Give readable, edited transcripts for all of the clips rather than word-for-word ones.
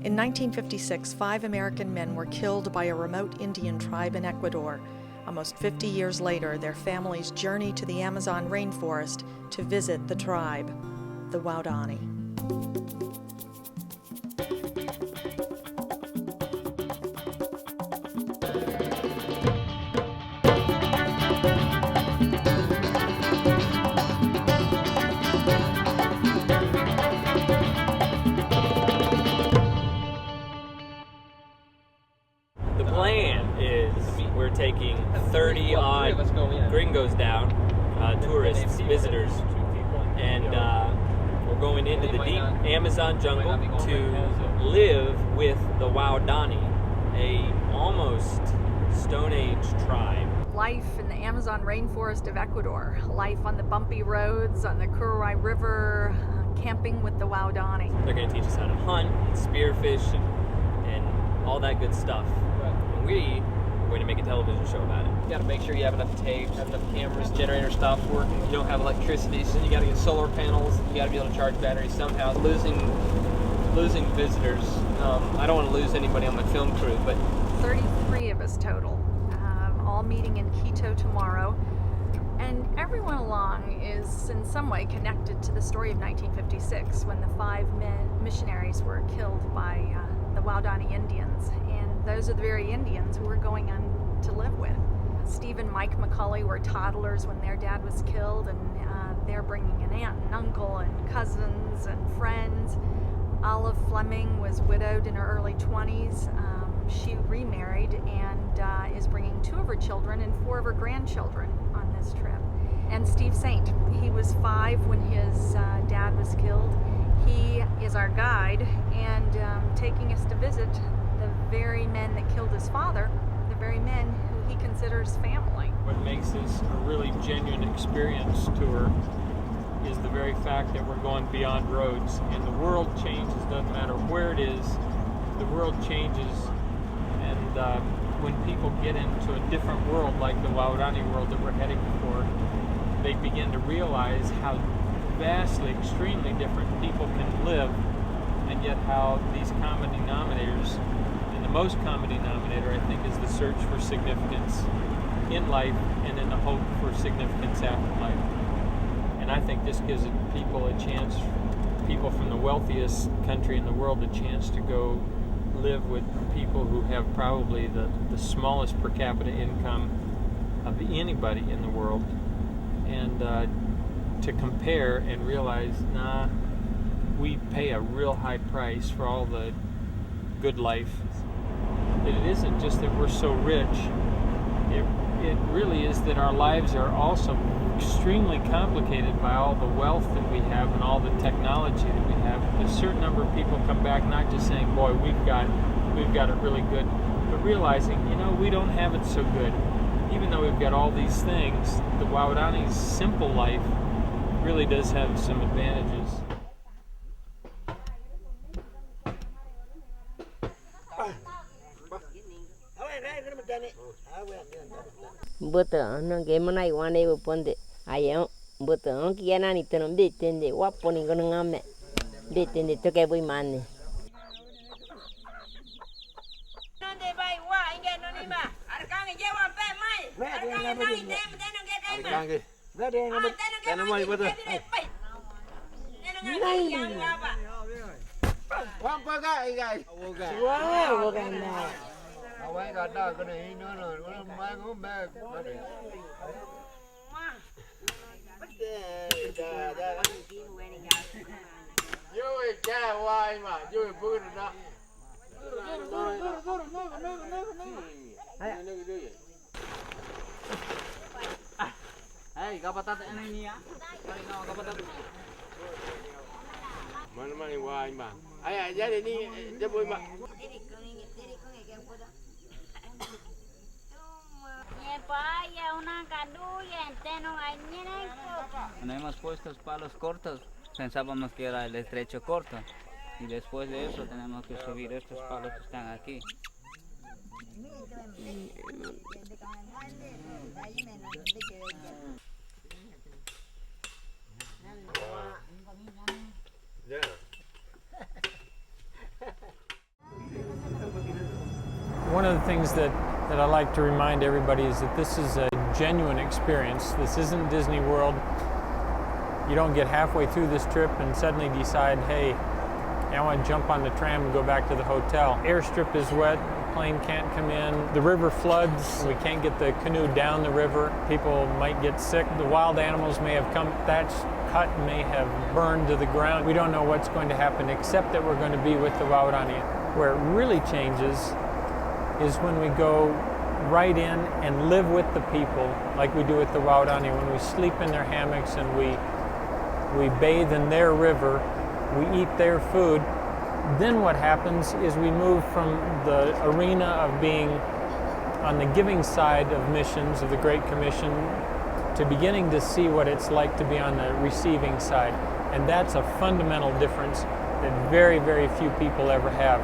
In 1956, 5 American men were killed by a remote Indian tribe in Ecuador. Almost 50 years later, their families journey to the Amazon rainforest to visit the tribe, the Waodani. The plan is we're taking 30-odd gringos down, tourists, visitors, and we're going into the deep Amazon jungle to live with the Waodani, a almost Stone Age tribe. Life in the Amazon rainforest of Ecuador, life on the bumpy roads, on the Kuruai River, camping with the Waodani. They're going to teach us how to hunt, and spearfish, and all that good stuff. And we're going to make a television show about it. You got to make sure you have enough tapes, have enough cameras, generator stuff working. You don't have electricity, so you got to get solar panels. You got to be able to charge batteries somehow. Losing visitors. I don't want to lose anybody on my film crew, but 33 of us total, all meeting in Quito tomorrow. And everyone along is in some way connected to the story of 1956 when the 5 missionaries were killed by the Waodani Indians. And those are the very Indians who we're going on to live with. Steve and Mike McCulley were toddlers when their dad was killed, and they're bringing an aunt and uncle and cousins and friends. Olive Fleming was widowed in her early 20s. She remarried and is bringing 2 of her children and 4 of her grandchildren on this trip. And Steve Saint, he was 5 when his dad was killed. He is our guide and taking us to visit the very men that killed his father, the very men who he considers family. What makes this a really genuine experience tour is the very fact that we're going beyond roads, and the world changes. Doesn't matter where it is, the world changes. And when people get into a different world, like the Waodani world that we're heading for, they begin to realize how vastly, extremely different people can live, and yet how these common denominators, and the most common denominator, I think, is the search for significance in life and in the hope for significance after life. And I think this gives people a chance, people from the wealthiest country in the world, a chance to go live with people who have probably the smallest per capita income of anybody in the world, and to compare and realize, nah, we pay a real high price for all the good life. That it isn't just that we're so rich, it really is that our lives are also extremely complicated by all the wealth that we have and all the technology that we have. A certain number of people come back not just saying, boy, we've got it really good, but realizing, we don't have it so good. Even though we've got all these things, the Waodani's simple life really does have some advantages. Betul, nang gimana iwan itu pun deh, ayam betul, kian ani tenam deh tende, wapun ini kena ngamek, deh tende tu kayak boy mana. Nanti bayi wah ingat noni mah, arkangi jawab pe mai, arkangi nai tem tenong ke kai mah. Arkangi, dah deh ngamet, tenang mai betul. Nai, apa? Wampa guys. Wah, bukan dah. Awak kata kena ini kena mai ngombek. Mah. Dah. Yo, kaya wai mah, yo bukan dah. hey, kapatid ini ya? Kapatid. Mana wai mah. Ayah jadi ni dia boy mah. Cuando hemos puesto palos cortos, pensábamos que era el estrecho corto, y después de eso tenemos que subir estos palos que están aquí. of the things that I like to remind everybody is that this is a genuine experience. This isn't Disney World. You don't get halfway through this trip and suddenly decide, hey, I want to jump on the tram and go back to the hotel. Airstrip is wet, the plane can't come in, the river floods, we can't get the canoe down the river, people might get sick, the wild animals may have come, thatch cut may have burned to the ground. We don't know what's going to happen except that we're going to be with the Waodani. Where it really changes is when we go right in and live with the people like we do at the Waodani, when we sleep in their hammocks and we bathe in their river, we eat their food. Then what happens is we move from the arena of being on the giving side of missions, of the Great Commission, to beginning to see what it's like to be on the receiving side. And that's a fundamental difference that very, very few people ever have.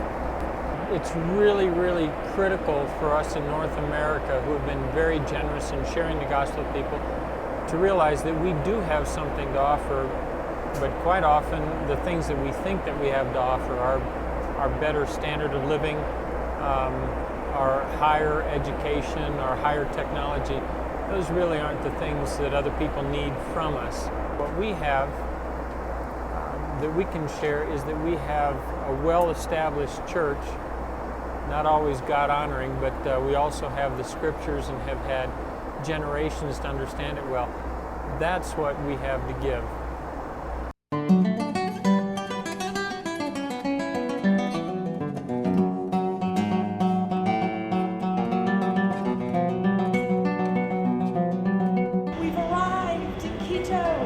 It's really, really critical for us in North America, who have been very generous in sharing the gospel with people, to realize that we do have something to offer, but quite often the things that we think that we have to offer are better standard of living, our higher education, our higher technology. Those really aren't the things that other people need from us. What we have that we can share is that we have a well-established church, not always God-honoring, but we also have the scriptures and have had generations to understand it well. That's what we have to give. We've arrived in Quito.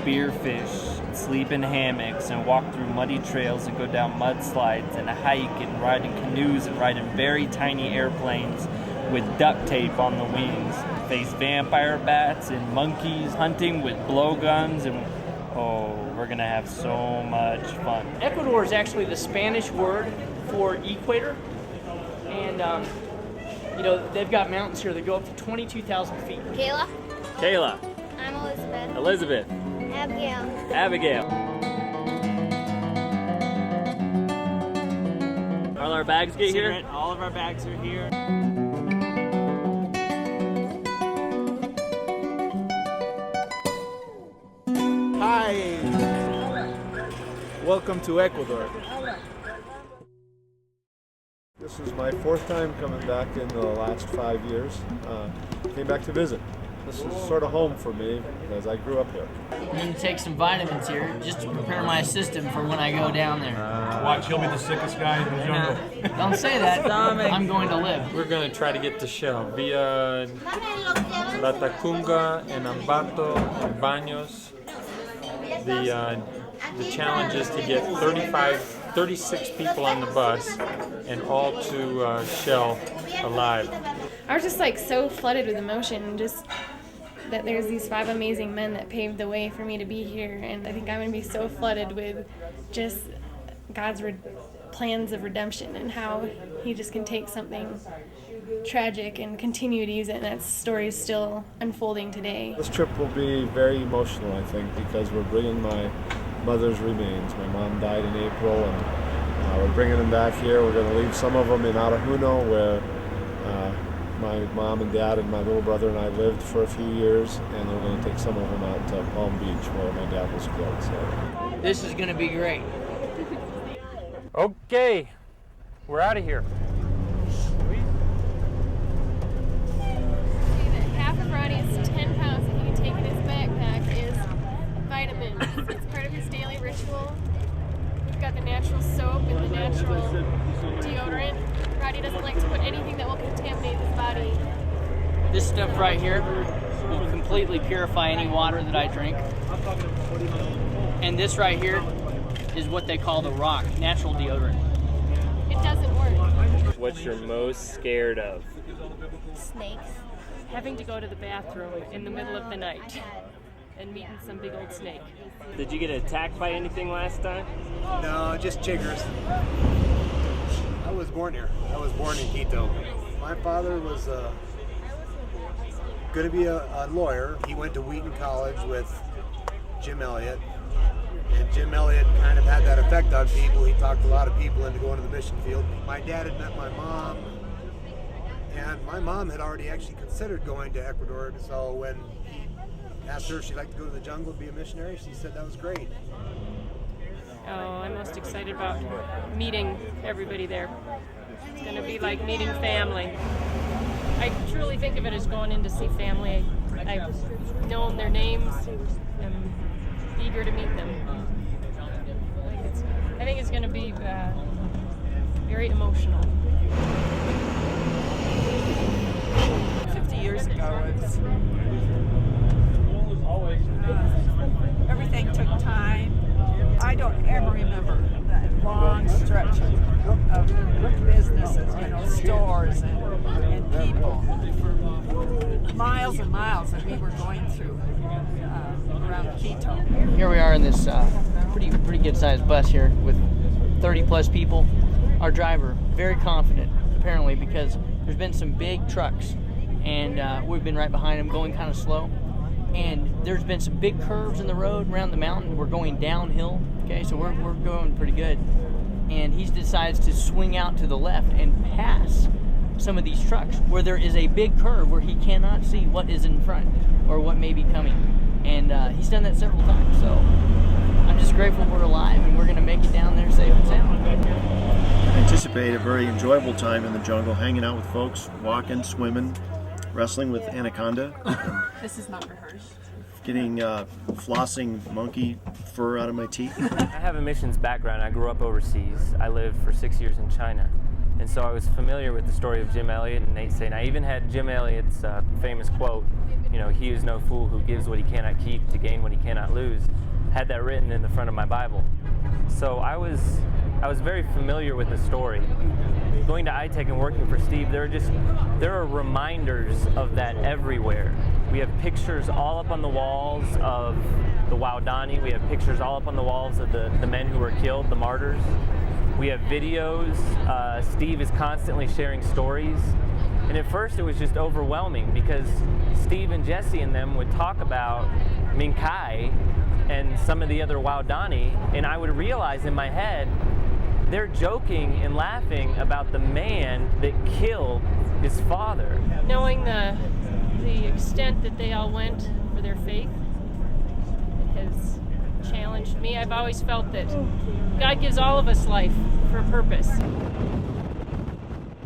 Spearfish, sleep in hammocks, and walk through muddy trails and go down mudslides, and hike and ride in canoes and ride in very tiny airplanes with duct tape on the wings. Face vampire bats and monkeys, hunting with blowguns, and oh, we're gonna have so much fun. Ecuador is actually the Spanish word for equator, and you know, they've got mountains here that go up to 22,000 feet. Kayla. Kayla. I'm Elizabeth. Elizabeth. Abigail. Abigail. All our bags get here? All of our bags are here. Hi! Welcome to Ecuador. This is my fourth time coming back in the last 5 years. Came back to visit. This is sort of home for me because I grew up here. I'm going to take some vitamins here just to prepare my system for when I go down there. Watch, he'll be the sickest guy in the jungle. Don't say that. I'm going to live. We're going to try to get to Shell via La Tacunga and Ambato and Baños. The challenge is to get 36 people on the bus and all to Shell alive. I was just like so flooded with emotion, just that there's these 5 amazing men that paved the way for me to be here, and I think I'm going to be so flooded with just God's plans of redemption and how he just can take something tragic and continue to use it, and that story is still unfolding today. This trip will be very emotional, I think, because we're bringing my mother's remains. My mom died in April, and we're bringing them back here. We're going to leave some of them in Arajuno, where my mom and dad and my little brother and I lived for a few years, and we're going to take some of them out to Palm Beach, where my dad was killed. So This is going to be great. Okay, we're out of here. Half of Ronnie's 10 pounds that he can take in his backpack is vitamins. It's part of his daily ritual. We've got the natural soap and the natural deodorant. Roddy doesn't like to put anything that will contaminate his body. This stuff right here will completely purify any water that I drink. And this right here is what they call the rock, natural deodorant. It doesn't work. What's you're most scared of? Snakes. Having to go to the bathroom in the middle of the night. and meeting some big old snake. Did you get attacked by anything last time? No, just chiggers. I was born here. I was born in Quito. My father was going to be a lawyer. He went to Wheaton College with Jim Elliot. And Jim Elliot kind of had that effect on people. He talked a lot of people into going to the mission field. My dad had met my mom, and my mom had already actually considered going to Ecuador. So when he asked her if she'd like to go to the jungle and be a missionary, she said that was great. Oh, I'm most excited about meeting everybody there. It's going to be like meeting family. I truly think of it as going in to see family. I've known their names. I'm eager to meet them. I think it's going to be very emotional. 50 years ago, everything took time. I don't ever remember that long stretch of businesses, stores and people. Miles and miles that we were going through around Quito. Here we are in this pretty good sized bus here with 30 plus people. Our driver, very confident apparently, because there's been some big trucks and we've been right behind him going kind of slow. And there's been some big curves in the road around the mountain. We're going downhill, okay, so we're going pretty good. And he decides to swing out to the left and pass some of these trucks where there is a big curve where he cannot see what is in front or what may be coming. And he's done that several times, so I'm just grateful we're alive and we're going to make it down there safe and sound. I anticipate a very enjoyable time in the jungle, hanging out with folks, walking, swimming, wrestling with anaconda. This is not rehearsed. Getting flossing monkey fur out of my teeth. I have a missions background. I grew up overseas. I lived for 6 years in China. And so I was familiar with the story of Jim Elliot and Nate Saint. I even had Jim Elliot's famous quote, he is no fool who gives what he cannot keep to gain what he cannot lose. Had that written in the front of my Bible. So I was very familiar with the story. Going to ITEC and working for Steve, there are reminders of that everywhere. We have pictures all up on the walls of the Waodani. We have pictures all up on the walls of the men who were killed, the martyrs. We have videos. Steve is constantly sharing stories. And at first it was just overwhelming because Steve and Jesse and them would talk about Minkai and some of the other Waodani, and I would realize in my head, they're joking and laughing about the man that killed his father. Knowing the extent that they all went for their faith has challenged me. I've always felt that God gives all of us life for a purpose.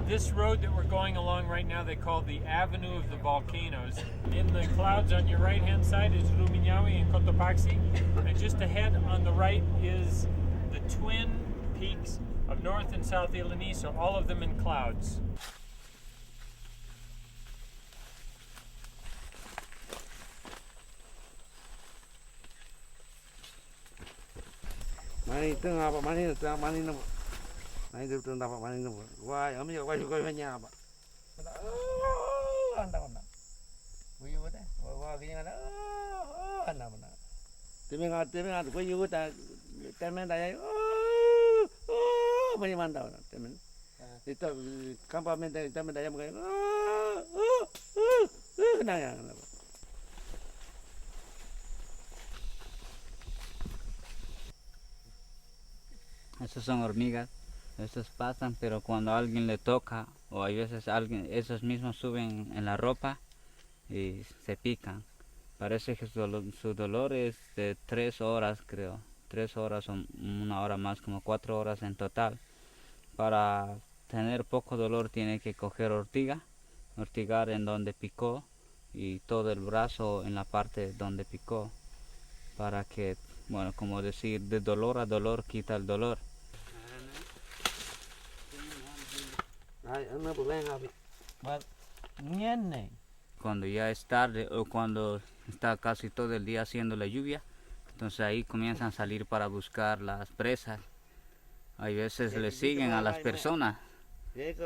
This road that we're going along right now, they call the Avenue of the Volcanoes. In the clouds on your right-hand side is Rumiñahui and Cotopaxi, and just ahead on the right is the twin peaks of North and South Iliniso, all of them in clouds. Esas son hormigas, esas pasan, pero cuando a alguien le toca, o hay veces esos mismos suben en la ropa y se pican. Parece que su dolor es de 3 horas, creo. 3 horas o 1 hora más, como 4 horas en total. Para tener poco dolor tiene que coger ortigar en donde picó y todo el brazo en la parte donde picó, para que, bueno, como decir, de dolor a dolor quita el dolor. Cuando ya es tarde o cuando está casi todo el día haciendo la lluvia, entonces ahí comienzan a salir para buscar las presas. Hay veces le siguen a las personas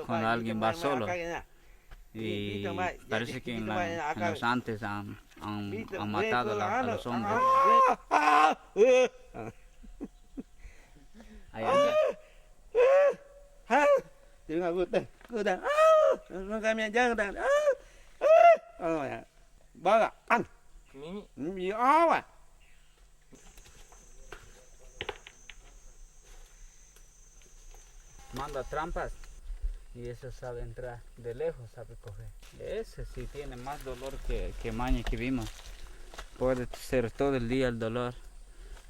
cuando alguien va solo. Y parece que en los antes han han matado a los hombres. Allá. Manda trampas y eso sabe entrar de lejos, sabe coger. Ese sí tiene más dolor que maña que vimos. Puede ser todo el día el dolor.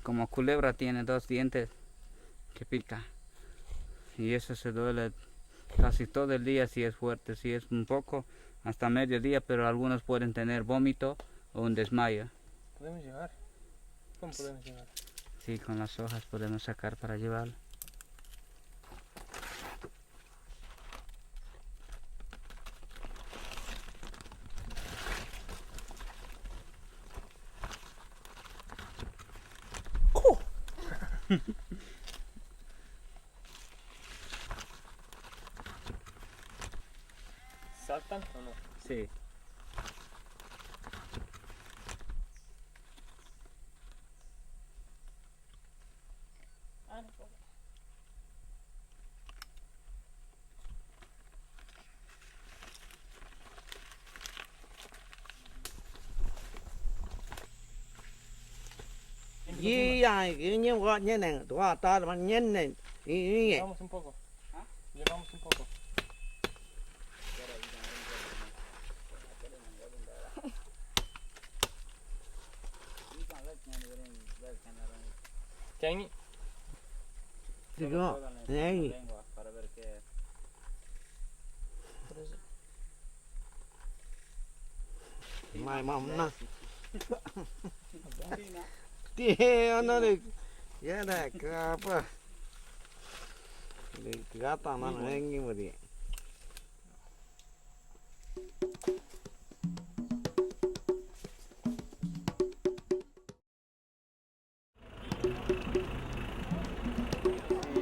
Como culebra tiene 2 dientes que pica. Y eso se duele casi todo el día si es fuerte, si es un poco hasta mediodía, pero algunos pueden tener vómito o un desmayo. ¿Podemos llevar? ¿Cómo podemos llevar? Sí, con las hojas podemos sacar para llevarlo. ¿Saltan o no? Sí. Llevamos un poco. Llevamos un poco. ¿Qué hay? Para ver qué es. My mom na. Tía, no le. Ya da capa. Le gata na hengi muri.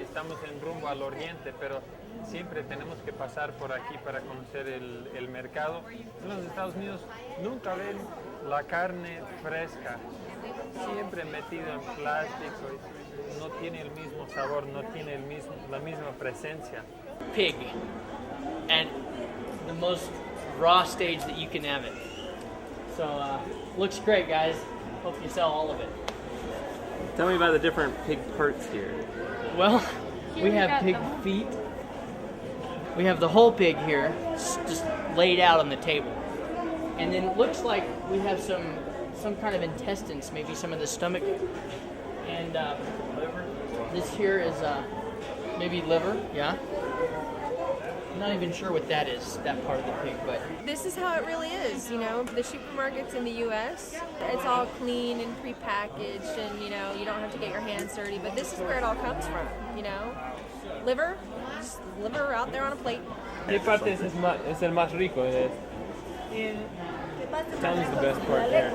Estamos en rumbo al oriente, pero siempre tenemos que pasar por aquí para conocer el mercado. En los Estados Unidos nunca ven la carne fresca, siempre metido en plástico, no tiene el mismo sabor, no tiene la misma presencia. Pig, and the most raw stage that you can have it. So, looks great, guys. Hope you sell all of it. Tell me about the different pig parts here. Well, we have pig feet. We have the whole pig here, just laid out on the table. And then it looks like we have some kind of intestines, maybe some of the stomach. And this here is maybe liver, yeah? I'm not even sure what that is, that part of the pig, but... This is how it really is, you know. The supermarkets in the U.S., it's all clean and prepackaged and, you know, you don't have to get your hands dirty, but this is where it all comes from, you know. Liver, just liver out there on a plate. ¿Qué parte es el más rico? Tell me the best part there.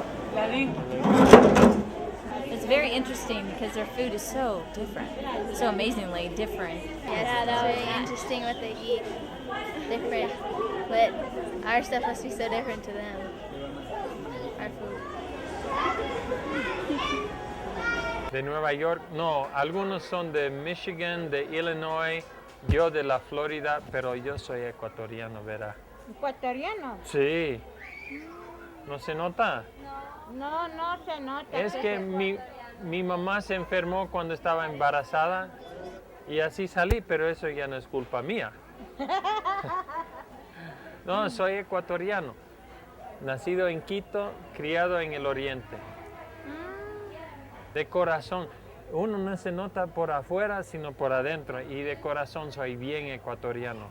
It's very interesting because their food is so different, so amazingly different. Yeah, that was very interesting what they eat. Different, but our stuff must be so different to them. Our food. De Nueva York, no, algunos son de Michigan, de Illinois, yo de la Florida, pero yo soy ecuatoriano, ¿verdad? ¿Ecuatoriano? Sí. ¿No se nota? No, no se nota. Es que mi mamá se enfermó cuando estaba embarazada y así salí, pero eso ya no es culpa mía. No, soy ecuatoriano, nacido en Quito, criado en el oriente. De corazón, uno no se nota por afuera, sino por adentro, y de corazón soy bien ecuatoriano.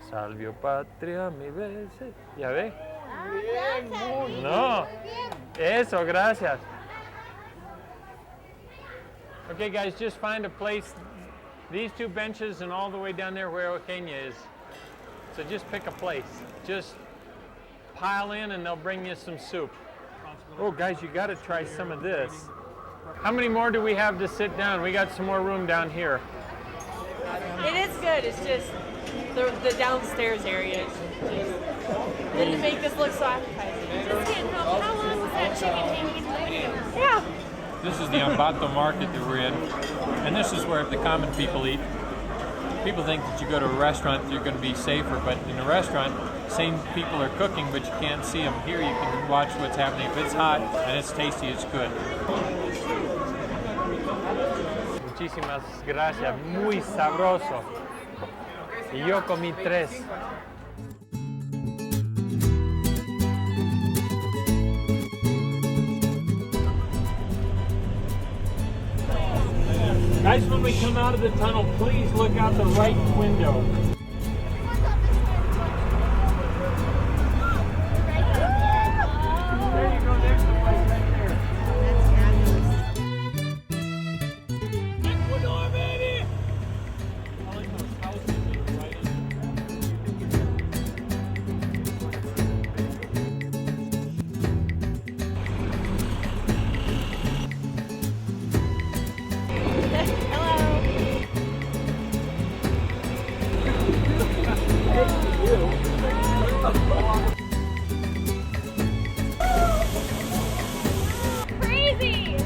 Salvio patria mi veces, ¿ya ve? No, eso, gracias. Okay guys, just find a place, these 2 benches and all the way down there where Oqueña is. So just pick a place, just pile in and they'll bring you some soup. Oh guys, you gotta try some of this. How many more do we have to sit down? We got some more room down here. It is good. It's just the downstairs area. Didn't make this look so appetizing. Just kidding. How long was that Yeah. This is the Ambato market that we're in, and this is where the common people eat. People think that you go to a restaurant, you're going to be safer, but in a restaurant, same people are cooking, but you can't see them. Here you can watch what's happening. If it's hot and it's tasty, it's good. Muchísimas gracias, muy sabroso. Y yo comí 3. Guys, when we come out of the tunnel, please look out the right window. There you go, there's the place right there. That's fabulous. Ecuador, baby! I like those houses that are right Crazy!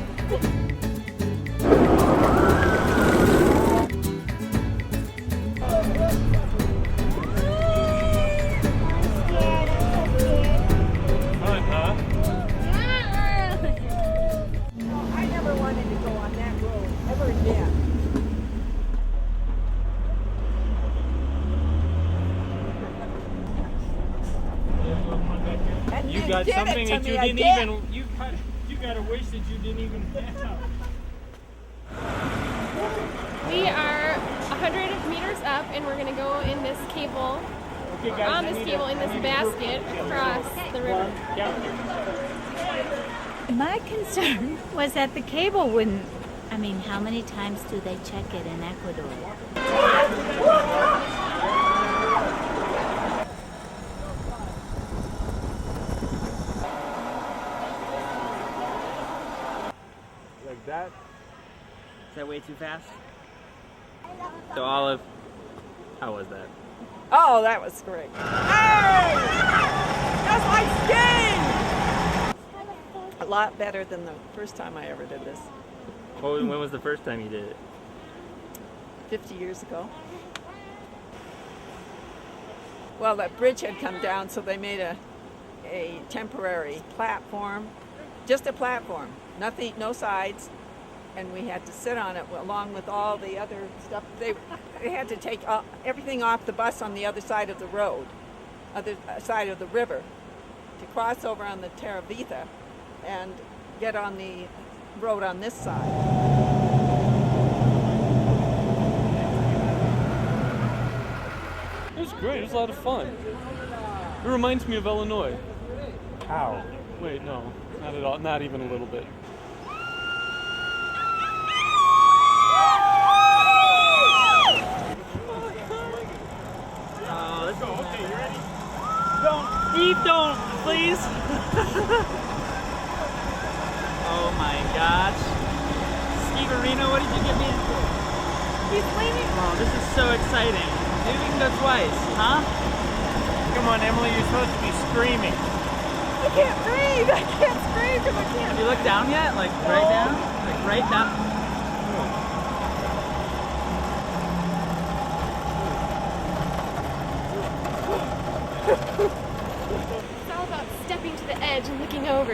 Fun, huh? I never wanted to go on that road ever again. And You you got did something it to that you me didn't again. even, you got a wish that you didn't even have. We are 100 meters up, and we're going to go in this cable, Okay, guys, on this cable, in this basket, across the river. My concern was that the cable wouldn't. I mean, how many times do they check it in Ecuador? Like that? Is that way too fast? So Olive, how was that? Oh, that was great. Hey! That's my skiing! A lot better than the first time I ever did this. When was the first time you did it? 50 years ago. Well, that bridge had come down, so they made a temporary platform, just a platform, nothing, no sides, and we had to sit on it along with all the other stuff. They had to take everything off the bus on the other side of the road, other side of the river, to cross over on the Terravita and get on the road on this side. It was great. It was a lot of fun. It reminds me of Illinois. How? Wait, no, not at all. Not even a little bit. Let's go. Okay, you ready? Don't, please. Oh my gosh. Ski Arena, what did you get me into? He's leaving. Oh, this is so exciting. Maybe we can go twice, huh? Come on, Emily, you're supposed to be screaming. I can't breathe. I can't scream because I can't. Have you looked down yet? Like right down? Like right down? It's all about stepping to the edge and looking over.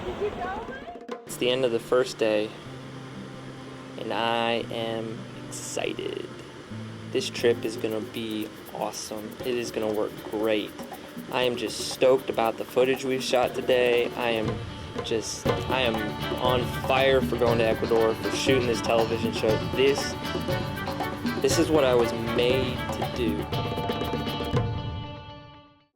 Did you go? It's the end of the first day, and I am excited. This trip is gonna be awesome. It is gonna work great. I am just stoked about the footage we've shot today. I am on fire for going to Ecuador, for shooting this television show. This is what I was made to do.